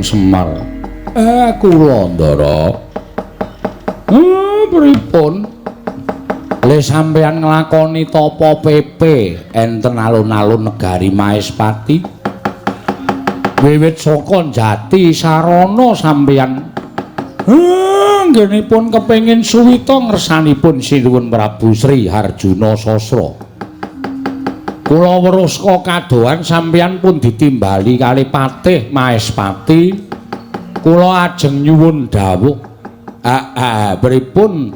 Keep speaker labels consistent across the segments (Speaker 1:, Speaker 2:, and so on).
Speaker 1: Semar. Kula Ndara. Pripun? Le sampeyan nglakoni tapa PP enten alun-alun negari Maespati. Wiwit saka Jati Sarana sampeyan nggenipun kepengin suwita ngersanipun Sinuwun Prabu Sri Harjuna Sasra. Kula weruh saka kadohan sampeyan pun ditimbali kali Patih Maespati. Kula ajeng nyuwun dawuh. Pripun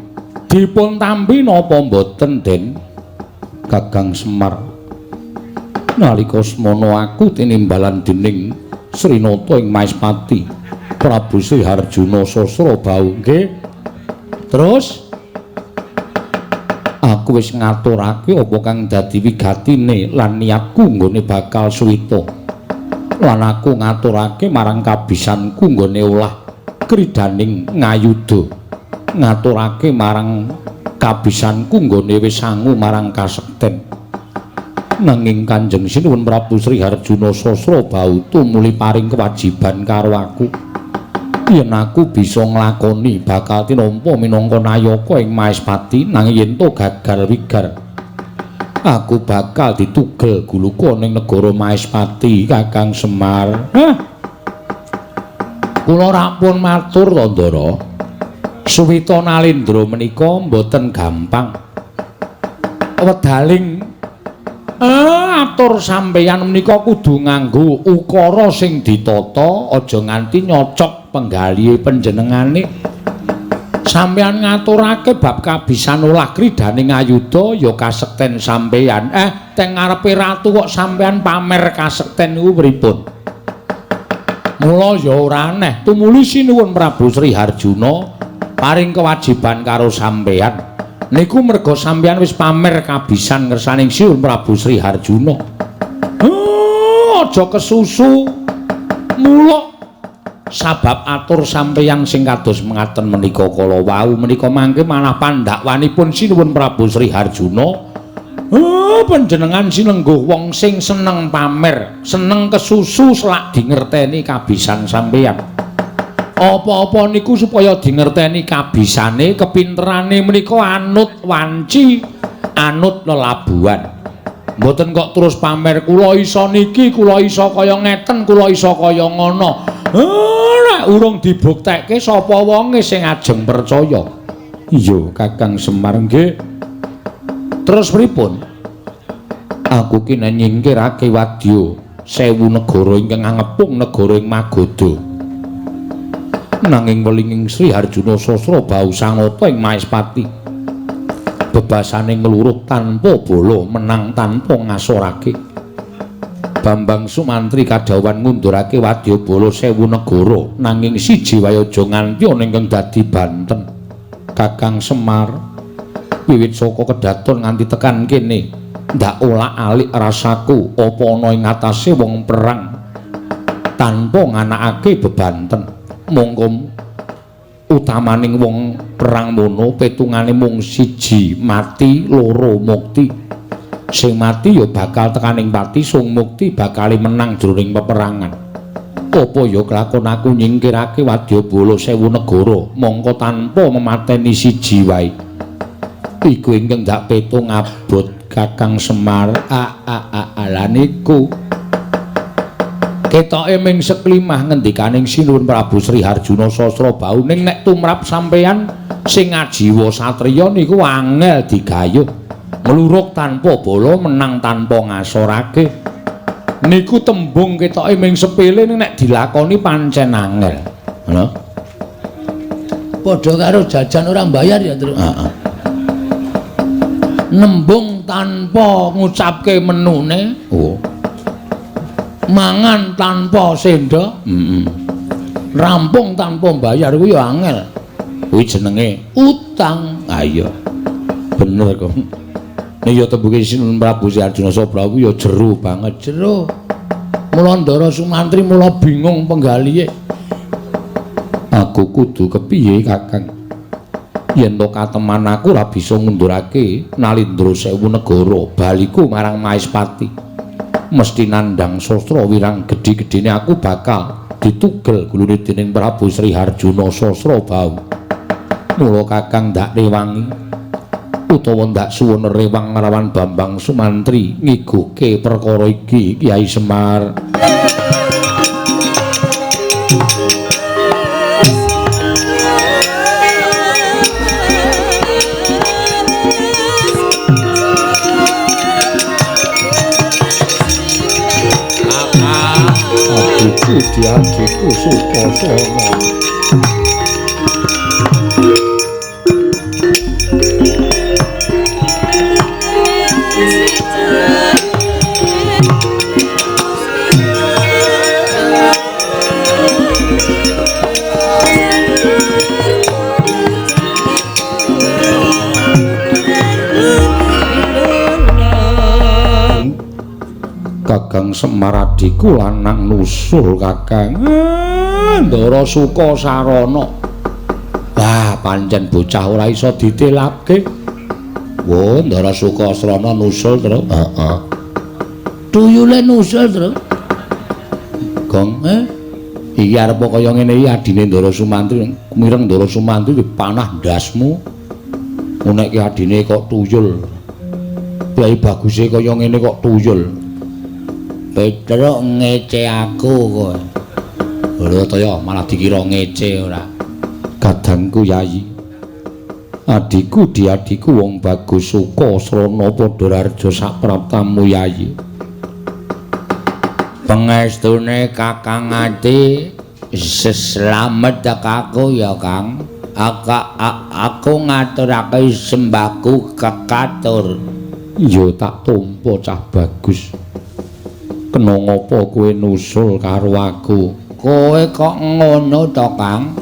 Speaker 1: dipun tampi napa mboten, Den? Kakang Semar. Nalika semana aku tinimbalan dening Srinata ing Maespati. Prabu Sri Harjuna Sasra bau nggih. Terus aku wis ngaturake apa kang dadi wigatine lan niatku nggone bakal suwita. Lan aku ngaturake marang kabisanku nggone olah kridaning ngayuda. Ngaturake marang kabisanku nggone wis sangu marang kasekten. Nanging Kanjeng Sinuwun Prabu Sri Harjuna Sasra bau tumuli paring kewajiban karo aku. Yen aku bisa nglakoni bakal tinampa minangka nayaka ing Maespati, nanging yen to gagal wigar aku bakal ditugel guluka ning negara Maespati. Kakang Semar. Kula rampun matur to, Ndara. Suwita Nalendra menika mboten gampang. Wedaling atur sampeyan menika kudu nganggo ukara sing ditata, aja nganti nyocok penggalihe panjenengane. Sampeyan ngaturake bab kabisan olah kridaning ayuda ya kasekten sampeyan. Teng ngarepe ratu kok sampeyan pamer kasekten niku pripun? Mula ya ora aneh tumuli Sinuwun Prabu Sri Harjuna paring kewajiban karo sampeyan. Niku merga sampeyan wis pamer kabisan ngersaning Sinuwun Prabu Sri Harjuna. Aja kesusu. Mula sabab atur sampeyan sing kados mengaten menika kala wau menika mangke manah pandakwanipun Sinuwun Prabu Sri Harjuna. Panjenengan sinengguh wong sing seneng pamer, seneng kesusu selak dingerteni kabisan sampeyan. Apa-apa niku supaya dingerteni kabisane, kepinterane menika anut wanci, anut lelabuhan. Mboten kok terus pamer kula iso niki, kula iso kaya ngeten, kula iso kaya ngono. Nek urung dibuktekke sapa wonge sing ajeng percaya. Iya, Kakang Semar nggih. Terus pripun? Aku ki nek nyingkirake wadya 1000 negara ingkang ngepung negara ing Magoda. Nanging welinging Sri Harjuna Sasra bau sanata ing Maespati. Bebasane ngluruh tanpa bala, menang tanpa ngasorake. Bambang Sumantri kadhawan ngundurake wadya bala 1000 negara, nanging siji wae aja nganti ana ingkang dadi banten. Kakang Semar, wiwit saka kedaton nganti tekan kene, ndak olak-alik rasaku apa ana ing atase wong perang tanpa nganakake bebanten. Mongko utamaning wong perang mono petungane mung siji, mati, loro mukti. Sing mati ya bakal tekaning pati, sing mukti bakal menang jroning peperangan. Apa ya kelakon aku nyingkirake wadyabala 1000 negara mongko tanpa memateni siji wae. Iku ingkang dak petung abot. Kakang Semar. Lah niku ketoke ming seklimah ngendikaning Sinuwun Prabu Sri Harjuna Sasra bau ning nek tumrap sampeyan sing ajiwa satriya niku angel digayuh. Ngluruk tanpa bala, menang tanpa ngasorake. Niku tembung ketoke ming sepele nek dilakoni pancen angel. Lho. Padha karo jajan ora mbayar ya, Tru. Nembung tanpa ngucapke menune. Mangan tanpa sendok. Rampung tanpa mbayar kuwi ya angel. Kuwi jenenge utang. Iya. Bener kok. Nek ya tembuke Sinuwun Prabu Sri Harjuna Sasra kuwi ya jero banget, jero. Mula Ndara Sumantri mula bingung penggalihe. Aku kudu kepiye, Kakang? Yen to kateman aku ora bisa ngundurake Nalendra 1000 negara baliku marang Maespati. Mesti nandhang sastra wirang gedhe-gedhene aku bakal ditugel gulune dening Prabu Sri Harjuna Sasrabau. Mula Kakang ndak rewangi utawa ndak suwun rewang nglawan Bambang Sumantri ngiguke perkara iki Kyai Semar. Adikku Sukosono. Kakang Semar adikku lanang nusul Kakang Ndara Sukasarana. Wah, pancen bocah ora iso ditelapke. Wo, Ndara Sukasarana nusul terus. Heeh. Tuyule nusul terus. Gong, iki arep kaya ngene iki adine Ndara Sumantri. Mireng Ndara Sumantri panah ndasmu. Nek adine kok tuyul. Kyai baguse kaya ngene kok tuyul. Petruk ngece aku kowe. Lho to ya malah dikira ngece ora. Kadangku Yayi. Adikku diadiku wong bagus Sukasrana padha raja sapraptamu Yayi. Pangestune Kakang Ati seslamet aku ya Kang. Aku ngaturake sembahku kekatur. Yo tak tampa cah bagus. Kena ngopo kowe nusul karo aku? Kowe kok ngono to, Kang?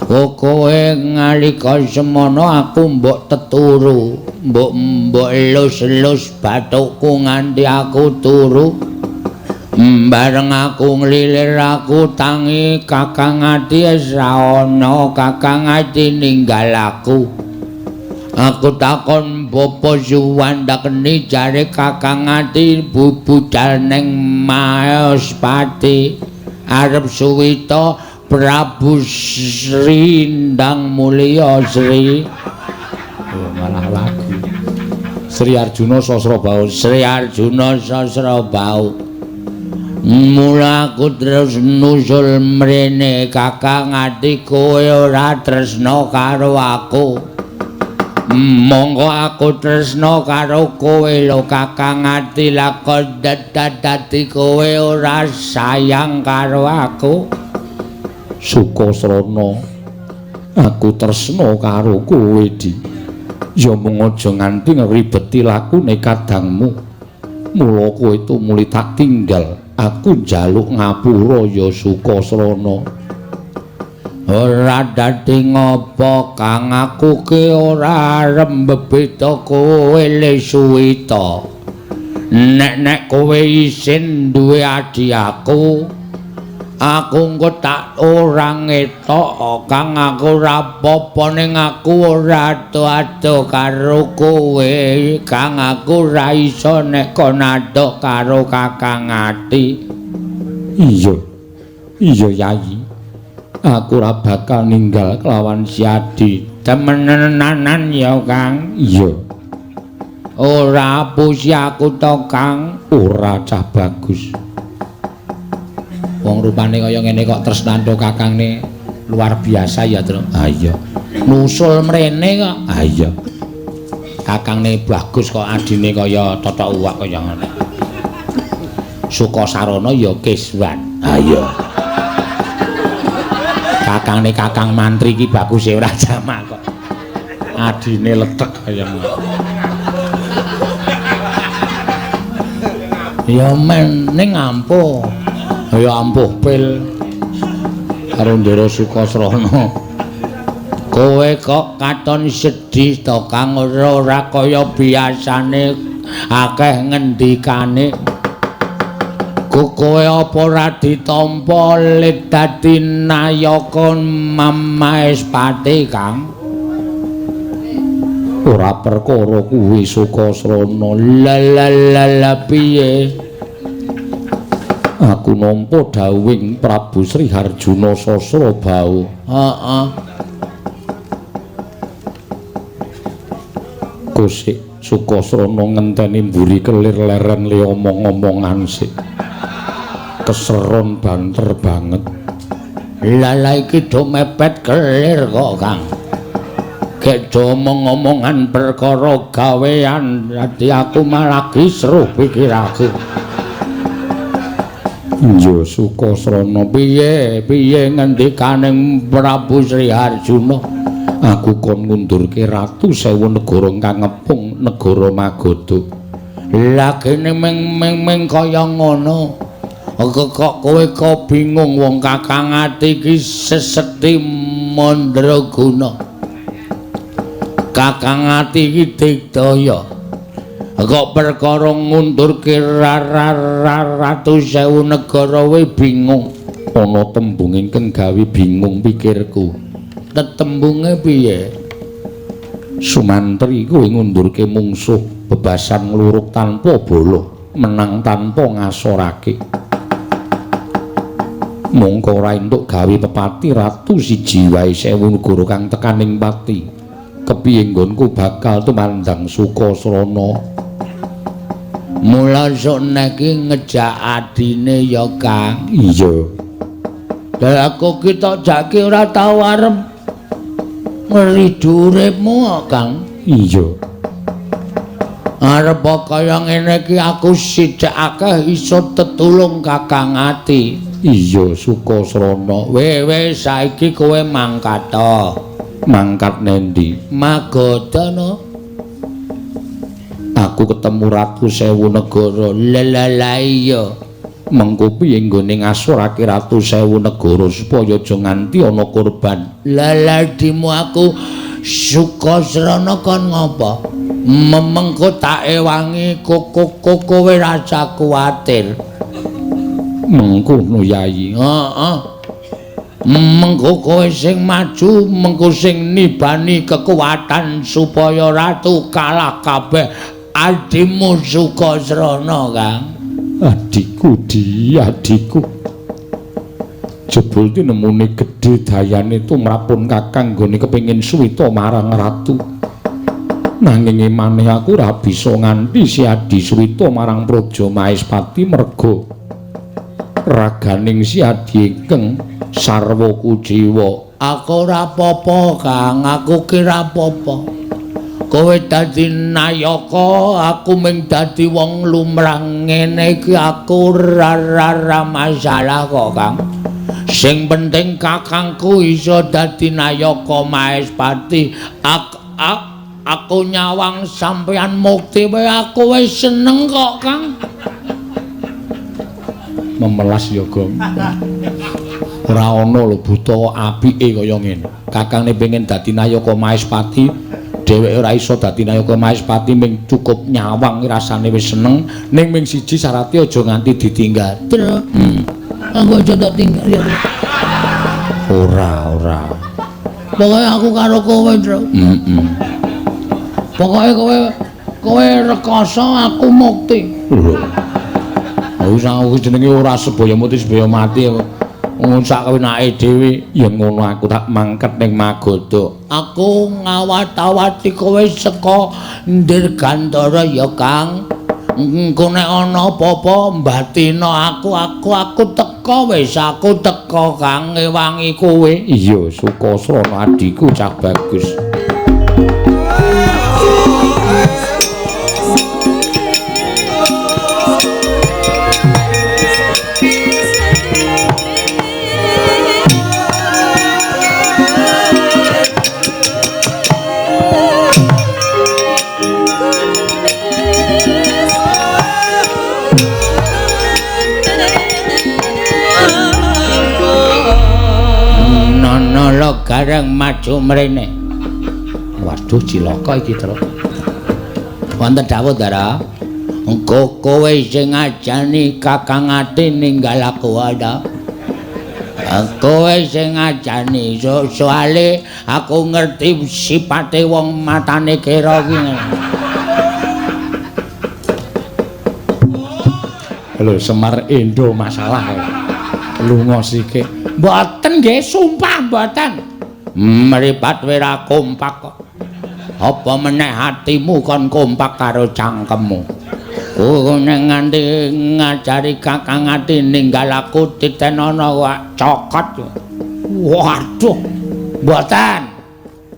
Speaker 1: Kowe nalika semono aku mbok teturu, mbok elus-elus bathukku nganti aku turu. Bareng aku nglilir aku tangi Kakang Ati ora ana, Kakang Ati ninggal aku. Aku takon bapa suwandakne jare Kakang Ati budal ning Mayospati arep suwita Prabu Sri Ndang Mulya Sri. Malah lagu Sri Arjuna Sasrabau, Sri Arjuna Sasrabau. Mula aku terus nusul mrene Kakang Ati kowe ora tresna karo aku. Monggo aku tresna karo kowe lho Kakang Ati, lakon dadi kowe ora sayang karo aku. Sukasrana, aku tresna karo kowe Di. Ya mung aja nganti ngribeti lakune kadangmu. Mula kowe tumuli tak tinggal, aku njaluk ngapura ya Sukasrana. Ora dadi ngopo Kang, aku ki ora rembebeta kowe le suwita. Nek kowe isin duwe adi aku engko tak ora ngetok Kang, aku ora apa-apa ning aku ora ado-ado karo kowe Kang, aku ora iso nek kon ado karo Kakang Ati. Iya Yayi. Aku ora bakal ninggal kelawan si Adi. Temenanan ya Kang. Iya. Ora apusi aku to Kang. Ora cah bagus. Wong rupane kaya ngene kok tresnando Kakangne luar biasa ya, Tru. Ah iya. Nusul mrene kok. Ah iya. Kakangne bagus kok adine kaya totok uwak kaya ngono. Sukasarana ya Kiswan. Ah iya. Kakangne Kakang Mantri iki baguse ora jamak kok. Adine letek kaya ngono. Ya men ning ampuh. Ya ampuh pil karo Ndara Sukasrana. Kowe kok katon sedih to Kang, ora kaya biasane akeh ngendikane. Kowe apa ora ditampa lit dadi nayaka Maespati Kang? Ora perkara kuwi Sukasrana. La piye? Aku nampa dawuhing Prabu Sri Harjuna Sasrabau.
Speaker 2: Heeh.
Speaker 1: Gosik Sukasrana ngenteni mburi kelir leren li omong-omongan sik. Keseron banter banget.
Speaker 2: Lala iki do mepet kelir kok, Kang. Gek do omong-omongan perkara gawean, dadi aku malah seru pikiraku.
Speaker 1: Ya Sukasrana piye ngendikaning Prabu Sri Harjuna? Aku kon ngundurke ratu sewu negara kang ngepung negara Magadha.
Speaker 2: Lah kene meng kaya ngono. Kok kowe kok bingung wong Kakang Ati iki seseti mandraguna. Kakang Ati iki digdaya. Kok perkara ngundurke ratu sewu negara we bingung.
Speaker 1: Ana tembung ingkang gawe bingung pikirku.
Speaker 2: Tetembunge piye?
Speaker 1: Sumantri kowe ngundurke mungsuh bebasan ngluruk tanpa bala, menang tanpa ngasorake. Mongko ora entuk gawe pepati ratu siji wae sewu negara kang tekaning pati. Kepiye nggonku bakal tumandang Sukasrana.
Speaker 2: Mula sok neki ngejak adine ya, Kang.
Speaker 1: Iya.
Speaker 2: Lah aku ki tok jake ora tau arep ngridu uripmu, Kang.
Speaker 1: Iya.
Speaker 2: Arep kaya ngene iki aku sithik akeh iso tetulung Kakang Ati.
Speaker 1: Iya Sukasrana.
Speaker 2: Wis saiki kowe mangkat to.
Speaker 1: Mangkat nendi?
Speaker 2: Magadha no.
Speaker 1: Aku ketemu ratu sewu negara.
Speaker 2: Lha iya.
Speaker 1: Mengko piye nggone ngasorake ratu sewu negara supaya aja nganti ana korban.
Speaker 2: Lah dimu aku Sukasrana kon ngopo? Mengko tak ewangi kowe rasa kuwatir.
Speaker 1: Mengkono Yayi.
Speaker 2: Heeh. Mengko kowe sing maju, mengko sing nibani kekuatan supaya ratu kalah kabeh adimu Sukasrana, Kang.
Speaker 1: Adikku adikku. Jebul ti nemune gedhe dayane tumrapun Kakang nggone kepengin suwita marang ratu. Nanging maneh aku ora bisa nganti si Adi suwita marang Praja Maespati merga raganing si Adi ingkang sarwa kujiwa.
Speaker 2: Aku ora apa-apa, Kang. Aku kira apa-apa. Kowe dadi nayaka, aku mung dadi wong lumrah ngene iki aku ora masalah kok, Kang. Sing penting kakangku iso dadi nayaka Maespati. Aku nyawang sampeyan mukti wae aku wis seneng kok, Kang.
Speaker 1: Memelas ya, Gong. Ora ana lho buta apike kaya ngene. Kakangne pengen dadi nayaka Maespati, dheweke ora iso dadi nayaka Maespati ming cukup nyawang rasane wis seneng, ning ming siji syaraté aja nganti ditinggal.
Speaker 2: Aku aja tak tinggal ya.
Speaker 1: Ora.
Speaker 2: Pokoke aku karo kowe, Tru. Pokoke kowe rekoso aku mukti.
Speaker 1: Lho. Aku sang jenenge ora sebaya muti sebaya mati. Sak kewenake dhewe ya ngono aku tak mangket ning Magadha.
Speaker 2: Aku ngawat-awati kowe saka Ndirgantara ya, Kang. Engko nek ana apa-apa mbatina aku teko wis aku teko, Kang, ngewangi kowe.
Speaker 1: Iya, Sukasrana adikku cah bagus.
Speaker 2: Gareng maju mrene.
Speaker 1: Waduh cilaka iki terus.
Speaker 2: Wonten dawuh Dara. Engko kowe sing ngajani Kakang Ati ninggal aku ada. Kowe sing ngajani soale aku ngerti sipate wong matane kira iki.
Speaker 1: Lho Semar Endo masalah. Lunga sikik. Mboten nggih, sumpah mboten. Mripat wira kompak kok. Apa meneh hatimu kon kompak karo cangkemmu. Ning nganti ngajari Kakang Ati ninggal aku titenono wak cokot. Waduh. Mboten.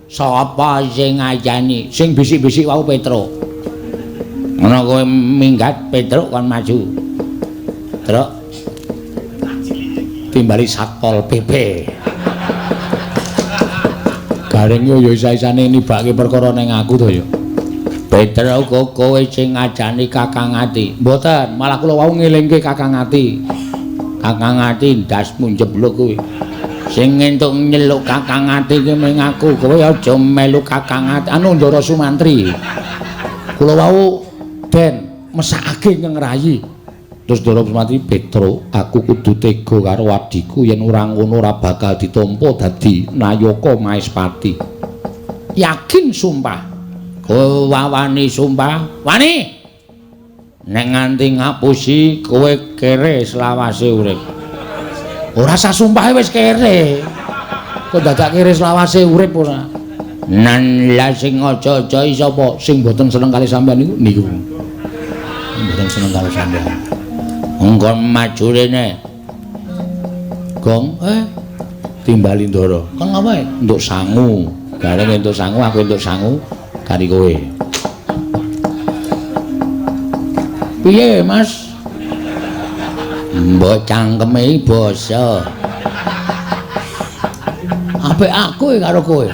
Speaker 1: Sapa sing ngajani? Sing bisik-bisik wau Petruk. Ana kowe minggat Petruk kon maju. Truk. Timbali Satpol PP. Garing yo isa-isane nibake perkara ning aku to yo. Petruk kowe sing ngajani Kakang Ati. Mboten, malah kula wau ngelingke Kakang Ati. Kakang Ati ndasmu njebluk kuwi. Sing entuk nyeluk Kakang Ati ki mung aku, kowe aja melu Kakang Ati. Anu Ndara Sumantri. Kula wau ben mesakake ngrayi. Terus Ndara Sumantri, Petruk, aku kudu tega karo adiku yen ora ngono ora bakal ditampa dadi Nayaka Maespati. Yakin sumpah. Kowe wani sumpah? Wani. Nek nganti ngapusi kowe kere selawase urip. Ora sah sumpahe wis kere. Kok dadak kere selawase urip ora. Nan la sing aja-aja sapa sing mboten seneng kali sampean niku. Mboten seneng kali sampean. Engkon maju rene. Gong, timbali Ndara. Kon ngapae? Entuk sangu. Gareng entuk sangu, aku entuk sangu kari kowe. Piye, Mas? Mbok cangkeme basa. Apik aku karo kowe.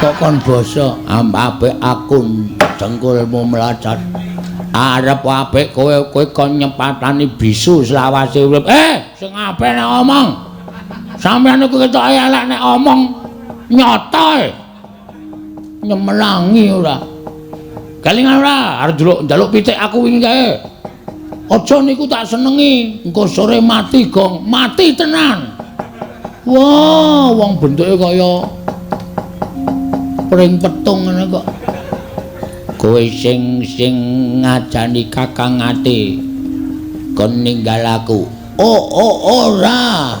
Speaker 1: Kok kon basa? Apik aku dengkulmu melacat. Arep apik kowe kon nyepatani bisu selawase urip. Sing apik nek omong. Sampeyan iku ketok elek nek omong nyata. Nyemelangi ora. Kelingan ora arep njaluk pitik aku wingi kae. Aja niku tak senengi, engko sore mati gong, mati tenan. Wah, wong bentuke kaya pring petung ngene kok. Kowe sing ngajani Kakang Ati kon ninggal aku. Ora.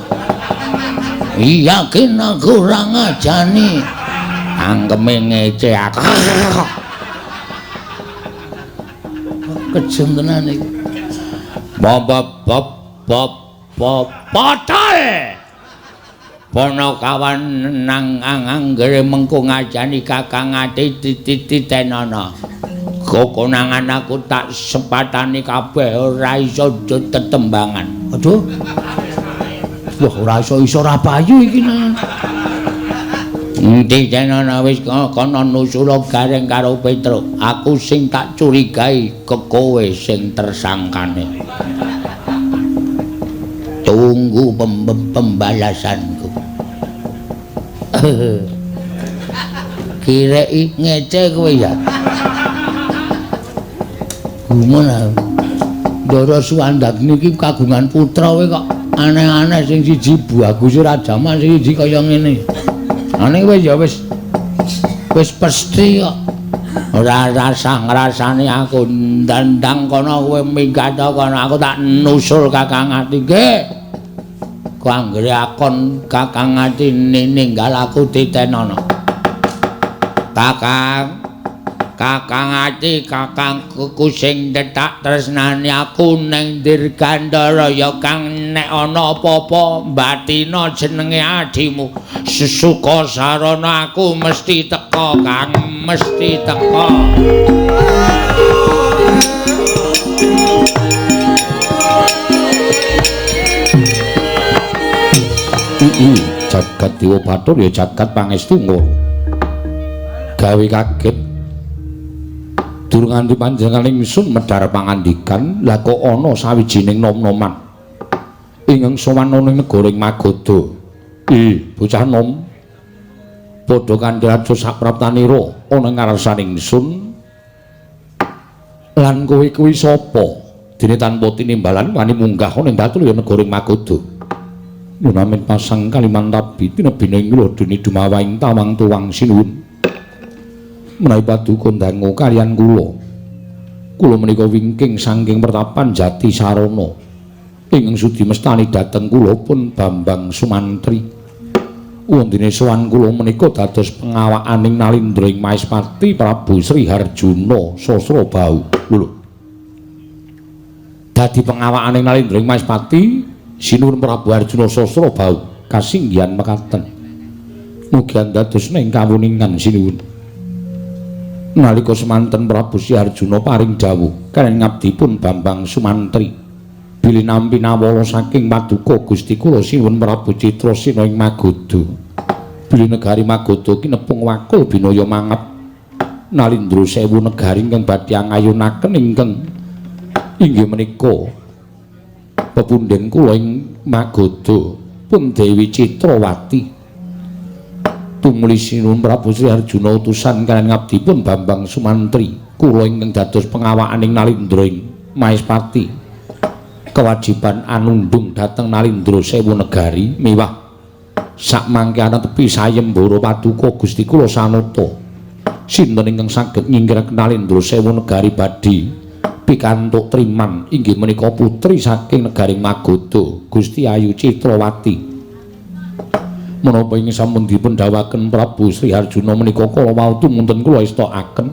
Speaker 1: Yakin aku ora ngajani. Angkeme ngece aku. Kejem tenan iki. Potol. Ponokawan nang anggere mengko ngajani Kakang Ati titenono. Kokonangan aku tak sepatani kabeh ora iso tetembangan. Aduh. Wah ora iso rabayu iki nang. Titenono wis kono nusula gareng karo Petruk. Aku sing tak curigai ke kowe sing tersangkane. Tunggu pembalasanku. Kirei ngece kowe ya. Gimana? Ndara Suwandagni iki kagungan putra kowe kok aneh-aneh sing siji bagus ora jaman sing siji kaya ngene. Ane kowe ya wis pesti kok. Ora ngrasani aku ndandang kono kowe minggat kono aku tak nusul Kakang Ati. Nggih. Ku anggere akon Kakang Ati ninggal aku titenono. Kakang Ati kakangku sing detak tresnani aku ning Dirgandara ya Kang nek ana apa-apa batina jenenge adimu Susuka Sarana aku mesti teka Kang mesti teka. Jagat Dewa Bathara ya jagat pangestu ngono. Gawe kaget durung nganti panjenenganing ingsun medhar pangandikan lah kok ana sawijining nom-noman ingkang sowan ana ing negara Magadha. Bocah nom padha kanthi raja sapraptanira ana ngarsaning ingsun lan kowe kuwi sapa dene tanpa tinimbalan wani munggah ning batul ya negara Magadha. Nunamen pasang Kalimantabi tinebine kula dene dumawaing tawang tuwang sinuwun menawi paduka ndangu kaliyan kula kula menika wingking saking pertapan Jati Sarana ingkang sudi mestani dhateng kula pun Bambang Sumantri. Wondene sowan kula menika dados pengawakaning Nalindra ing Maespati Prabu Sri Harjuna Sasrabau. Lho. Dadi pengawakaning Nalindra ing Maespati sinuwun Prabu Harjuna Sasrabau kasinggihan mekaten. Mugi andadosna ing kawuningan sinuwun. Nalika semanten Prabu Sri Harjuna paring dawuh kaliyan ngabdipun Bambang Sumantri bilih nampi nawala saking paduka Gusti kula sinuwun Prabu Citrasena ing Magoda bilih negari Magoda kinepung wakul binaya mangap Nalindra sewu negari ingkang badhe angayunaken ingkang inggih menika pepundhen kula ing Magoda pun Dewi Citrawati. Tumuli sinuwun Prabu Sri Harjuna utusan kaliyan ngabdipun Bambang Sumantri kula ingkang dados pengawakaning Nalindra ing Maespati kewajiban anundung dhateng Nalindra sewu negari miwah sak mangke ana tepi sayembara paduka Gusti kula Sanata sinten ingkang saged nyingkiraken Nalindra sewu negari badhe pikantuk triman inggih menika putri saking negari Magoda Gusti Ayu Citrawati. Menapa ingkang sampun dipun dawuhaken Prabu Sri Harjuna menika kala wau tumunten kula estakaken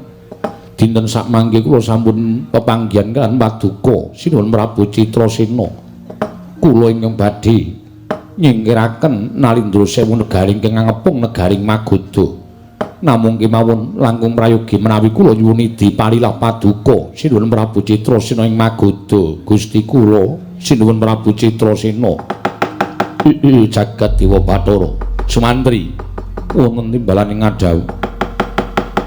Speaker 1: dinten sak mangke kula sampun pepanggihan kaliyan paduka sinuwun Prabu Citrasena kula ingkang badhe nyingkiraken Nalindra sewu negari ingkang ngepung negari Magoda namung kemawon langkung prayogi menawi kula nyuwun diparilah paduka sinuwun Prabu Citrasena ing Magoda Gusti kula sinuwun Prabu Citrasena jagat Dewa Bathara Sumantri wonten timbalan ing ngadhau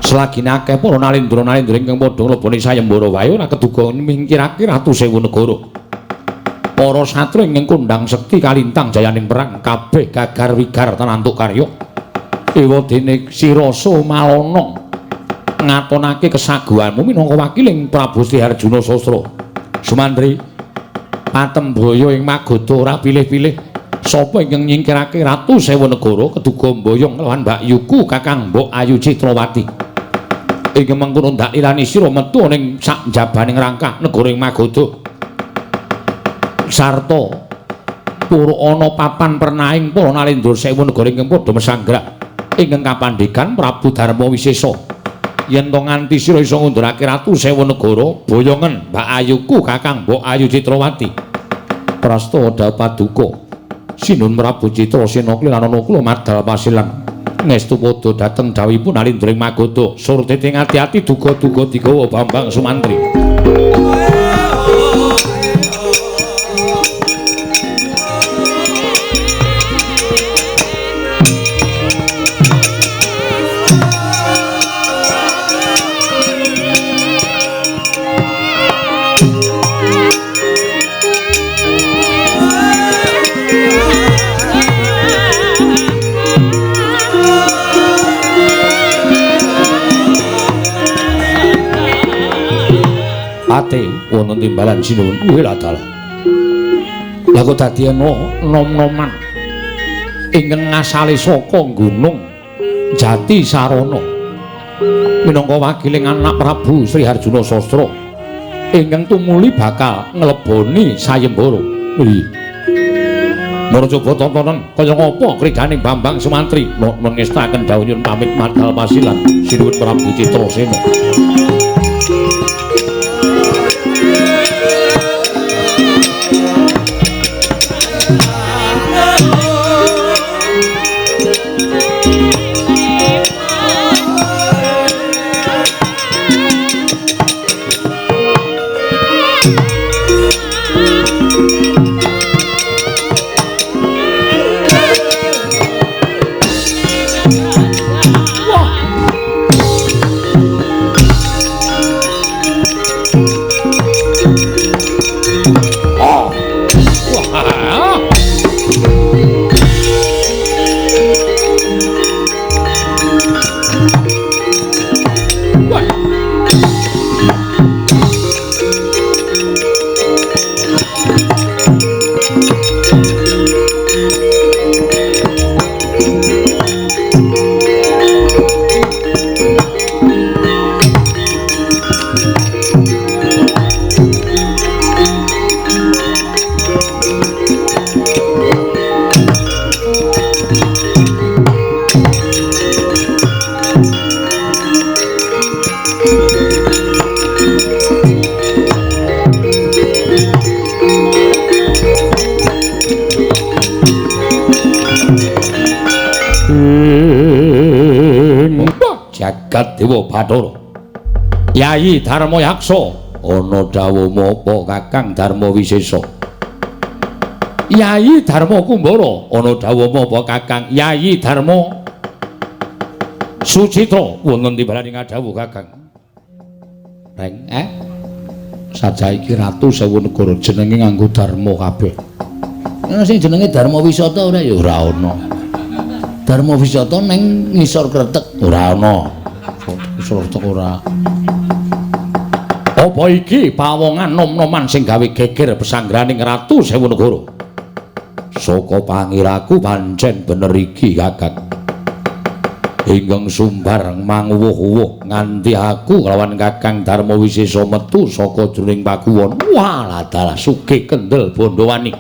Speaker 1: selagine akeh para Nalindra ingkang padha ngleboni sayembara wae ora keduga mingkirake ratu sewu negara para satru ingkang kondhang sekti kalintang jayaning perang kabeh gagar wigar tanantuk karya ewadene Sirasa Malana ngatonake kesaguhanmu minangka wakiling Prabu Sri Harjuna Sasra Sumantri Patembaya ing Magoda ora pilih-pilih sapa ingkang nyingkirake ratu sewu negara keduga mboyong lawan Mbak Yuku Kakang Mbok Ayu Citrawati ingkang mengkono ndak irani sira metu ning sak jabaning rangkah negara ing Magoda sarta pura ana papan pernaing para Nalindra sewu negara ingkang padha mesanggrah ingkang kapandhegan Prabu Darma Wisesa yen to nganti sira isa ngundurake ratu sewu negara boyongen Mbak Ayuku Kakang Mbok Ayu Citrawati prasta dawuh paduka sinuwun Prabu Citrasena kliranana kula madal pasilan ngestu padha dhateng dawuhipun Nalindra ing Magoda surtete ngati-ati duga-duga digawa Bambang Sumantri. Ate wonten timbalan sinuwun kuwi lha dalah. Lah kok dadi ana nom-noman ingkang ngasale saka gunung Jati Sarana minangka wakiling anak Prabu Sri Harjuna Sasra ingkang tumuli bakal ngleboni sayembara. Mara coba tontonan kaya ngapa kriganing Bambang Sumantri ngestaken dawuh nyuwun pamit madal pasilan sinuwun Prabu Citrasena. jagat dewa Bathara. Yayi Darma Yaksa ana dawuh apa Kakang Darma Wisesa? Yayi Darma Kumbara ana dawuh apa Kakang? Yayi Darma Sucitra wonten timbalaning dawuh Kakang. Reng saja iki Ratu Sewu Negara jenenge nganggo Darma kabeh. Sing jenenge Darma Wisata ora ya ora ana. Darma Wisata ning ngisor Kretek ora ana. Ngisor Kretek ora. Apa iki pawongan nom-noman sing gawe geger pesanggraning Ratu Sewu Negara? Saka pangiraku pancen bener iki Kakang. Ingkang sumbar manguwuh-uwuh nganti aku kelawan Kakang Darma Wisesa metu saka jroning pakuwon. Walah dalah sugih kendel bondo wani.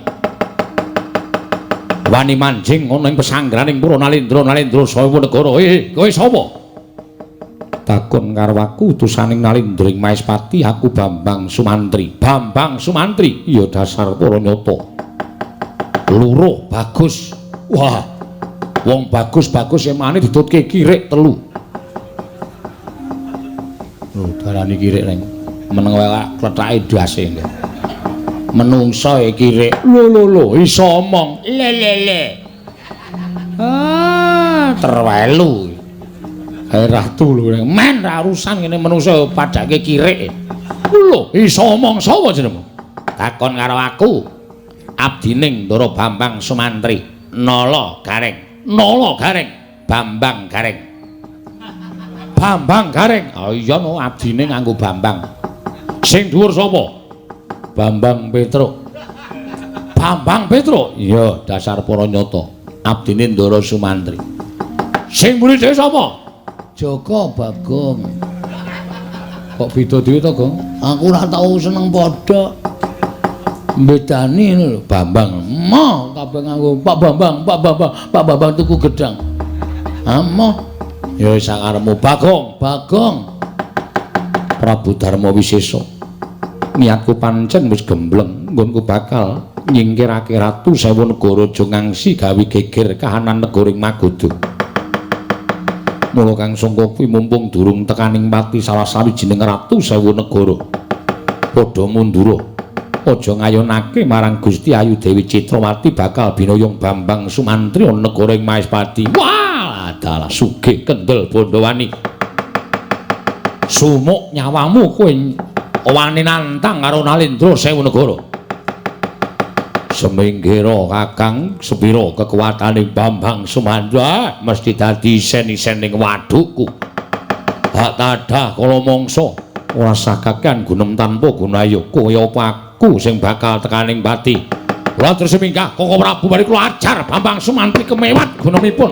Speaker 1: Wani manjing ana ing pesanggraning Para Nalendra Sewu Negara. Kowe sapa? Takon karo aku utusaning Nalendring Maespati, aku Bambang Sumantri. Bambang Sumantri, iya dasar para nyata. Luruh bagus. Wah, wong bagus-bagus emane ditutke kirik 3. Lho, darani kirik reng. Meneng wae klethake dase. Menungso e kirik. Lho, iso omong. Le. Terwelu. Ratu lho, men ra urusan ngene menungso padake kirik. Lho, iso omong sapa jenengmu? Takon karo aku. Abdining Ndara Bambang Sumantri. Nala Gareng. Bambang Gareng. Bambang Gareng. Oh iya no, abdine nganggo Bambang. Sing dhuwur sapa? Bambang Petruk. Bambang Petruk? Iya, dasar para nyata. Abdine Ndara Sumantri. Sing mburi dhewe sapa? Jaka Bagong. Kok beda dhewe to, Gong? Aku ora tau seneng padha. Bedani lho, Bambang. Mo kabeh nganggo Pak Bambang tuku gedang. Mo. Ya wis sakarepmu Bagong. Prabu Darma Wisesa. Niatku pancen wis gembleng, nggonku bakal nyingkirake Ratu Sewu Negara aja ngangsi gawe geger kahanan negaring Magoda. Mula kang sangka kuwi mumpung durung tekaning pati salah sawijining Ratu Sewu Negara. Padha mundura. Aja ngayunake marang Gusti Ayu Dewi Citrawati bakal binayong Bambang Sumantri ana negaring Maespati. Wah, dalah sugih kendel Bondowani. Sumuk nyawamu kowe wani nantang karo Nalendra Sewu Negara. Seminggira Kakang sepira kekuwataning Bambang Sumantri mesti dadi isen-isen ning wadukku. Hak tadah kala mangsa ora sakakan gunem tanpa gunayu kaya aku sing bakal tekaning pati. Kula terus minggah Koko Prabu bari kula ajar Bambang Sumantri kemewat gunemipun.